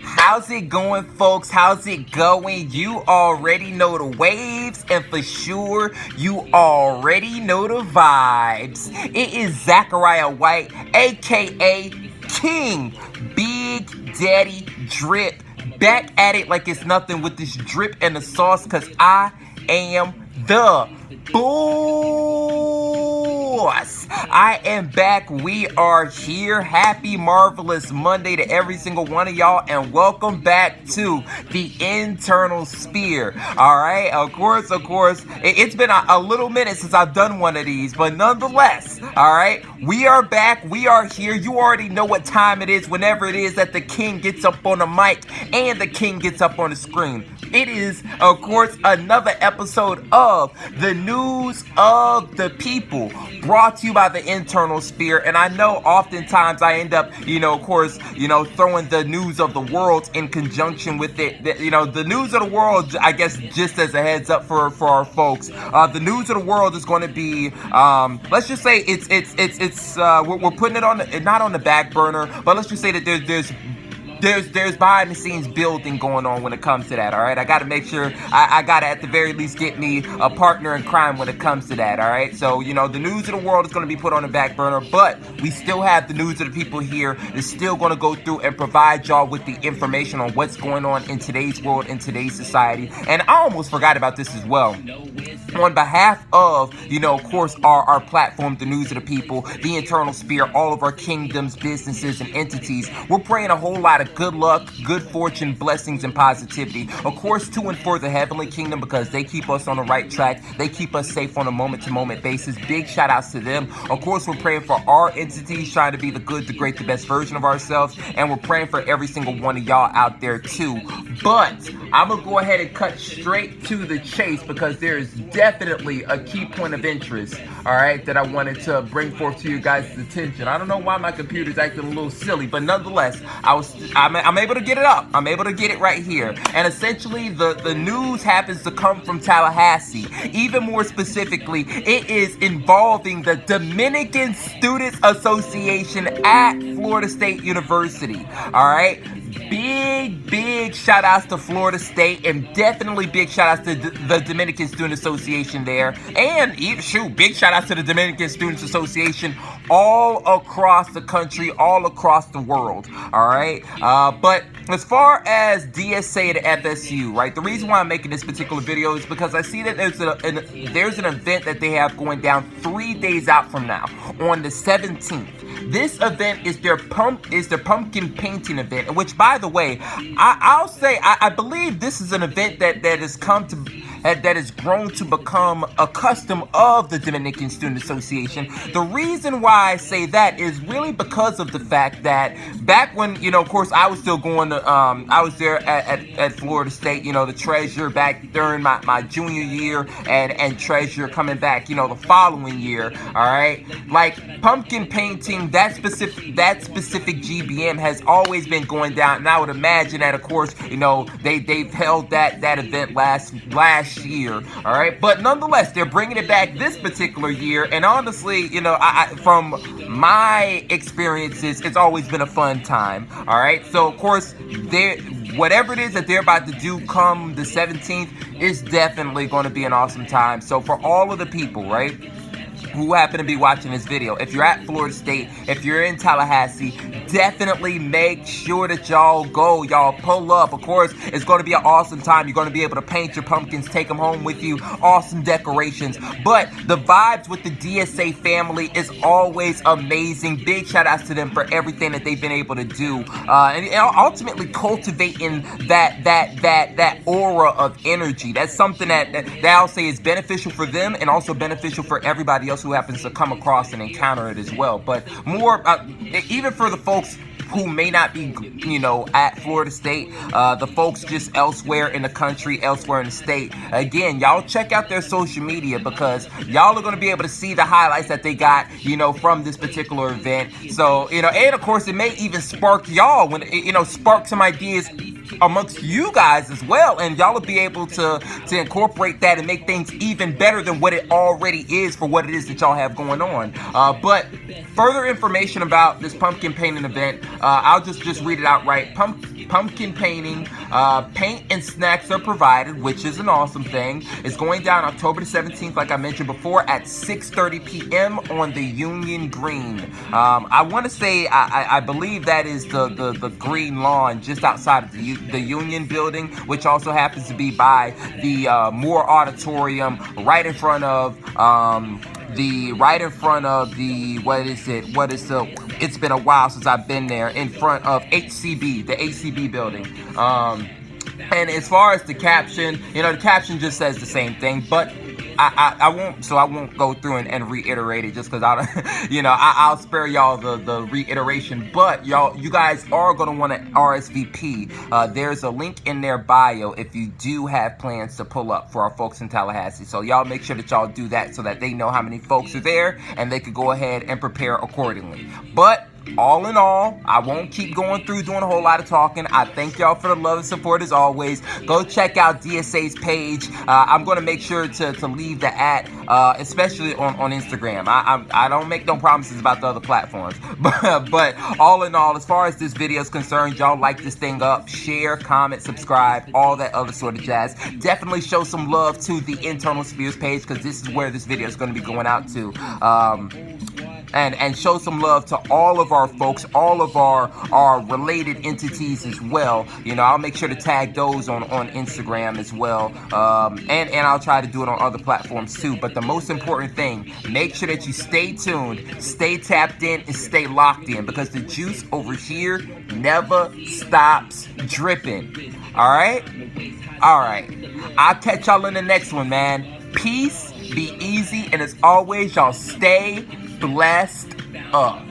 How's it going, folks? How's it going? You already know the waves, and for sure, you already know the vibes. It is Zachariah White, aka King Big Daddy Drip, back at it like it's nothing with this drip and the sauce, because I am the boss. I am back. We are here. Happy marvelous Monday to every single one of y'all, and welcome back to the internal sphere. All right, of course, it's been a little minute since I've done one of these, but nonetheless, all right, we are back. We are here. You already know what time it is whenever it is that the king gets up on the mic and the king gets up on the screen. It is, of course, another episode of the News of the People, brought to you by the Internal Sphere. And I know oftentimes I end up, throwing the news of the world in conjunction with it. The news of the world, I guess, just as a heads up for our folks, the news of the world is going to be, let's just say we're putting it on not on the back burner, but let's just say that there's behind the scenes building going on when it comes to that. All right, I got to make sure I got to at the very least get me a partner in crime when it comes to that. All right, so the news of the world is going to be put on the back burner, but we still have the news of the people here. It's still going to go through and provide y'all with the information on what's going on in today's world, in today's society. And I almost forgot about this as well. On behalf of, of course, our platform, the News of the People, the Internal Sphere, all of our kingdoms, businesses, and entities, we're praying a whole lot of good luck, good fortune, blessings, and positivity. Of course, to and for the heavenly kingdom, because they keep us on the right track. They keep us safe on a moment-to-moment basis. Big shout-outs to them. Of course, we're praying for our entities, trying to be the good, the great, the best version of ourselves. And we're praying for every single one of y'all out there, too. But I'm going to go ahead and cut straight to the chase, because there is definitely a key point of interest, all right, that I wanted to bring forth to you guys' attention. I don't know why my computer's acting a little silly, but nonetheless, I'm able to get it up. I'm able to get it right here. And essentially, the news happens to come from Tallahassee. Even more specifically, it is involving the Dominican Students Association at Florida State University, all right? Big shout outs to Florida State, and definitely big shout outs to the Dominican Students Association there, and big shout outs to the Dominican Students Association all across the country, all across the world. All right, but as far as DSA and FSU, right, the reason why I'm making this particular video is because I see that there's an event that they have going down 3 days out from now, on the 17th. This event is their pumpkin painting event, which, by the way, I'll say I believe this is an event that has grown to become a custom of the Dominican Student Association. The reason why I say that is really because of the fact that back when, of course, I was still going to, I was there at Florida State, the treasurer back during my junior year, and treasurer coming back, the following year, all right? Like, pumpkin painting, that specific GBM has always been going down, and I would imagine that, of course, they've held that event last year, all right? But nonetheless, they're bringing it back this particular year, and honestly, from my experiences, it's always been a fun time, all right? So, of course, whatever it is that they're about to do come the 17th is definitely going to be an awesome time. So for all of the people, right, who happen to be watching this video, if you're at Florida State, if you're in Tallahassee, definitely make sure that y'all go. Y'all pull up. Of course, it's going to be an awesome time. You're going to be able to paint your pumpkins, take them home with you, awesome decorations. But the vibes with the DSA family is always amazing. Big shout outs to them for everything that they've been able to do, and ultimately cultivating that aura of energy. That's something that I'll say is beneficial for them, and also beneficial for everybody else who happens to come across and encounter it as well. But more, even for the folks who may not be, at Florida State, the folks just elsewhere in the country, elsewhere in the state, again, y'all check out their social media, because y'all are going to be able to see the highlights that they got, from this particular event. So, and of course, it may even spark y'all, spark some ideas amongst you guys as well, and y'all will be able to incorporate that and make things even better than what it already is for what it is that y'all have going on. But further information about this pumpkin painting event, I'll just read it outright. Pumpkin painting, paint and snacks are provided, which is an awesome thing. It's going down October the 17th, like I mentioned before, at 6:30 p.m. on the Union Green. I want to say, I believe that is the green lawn just outside of the Union building, which also happens to be by the Moore Auditorium, right in front of it's been a while since I've been there, in front of HCB, the HCB building. And as far as the caption, the caption just says the same thing, but I won't go through and reiterate it, just because I'll spare y'all the reiteration. But you guys are gonna want to RSVP. There's a link in their bio if you do have plans to pull up for our folks in Tallahassee. So y'all make sure that y'all do that so that they know how many folks are there and they could go ahead and prepare accordingly. But all in all, I won't keep going through doing a whole lot of talking. I thank y'all for the love and support as always. Go check out DSA's page. I'm going to make sure to leave the @ especially on Instagram. I don't make no promises about the other platforms. But all in all, as far as this video is concerned, y'all like this thing up, share, comment, subscribe, all that other sort of jazz. Definitely show some love to the Internal Spheres page, because this is where this video is going to be going out to. And show some love to all of our folks, all of our related entities as well. I'll make sure to tag those on Instagram as well. And I'll try to do it on other platforms too. But the most important thing, make sure that you stay tuned, stay tapped in, and stay locked in, because the juice over here never stops dripping. All right? I'll catch y'all in the next one, man. Peace, be easy, and as always, y'all stay blessed up.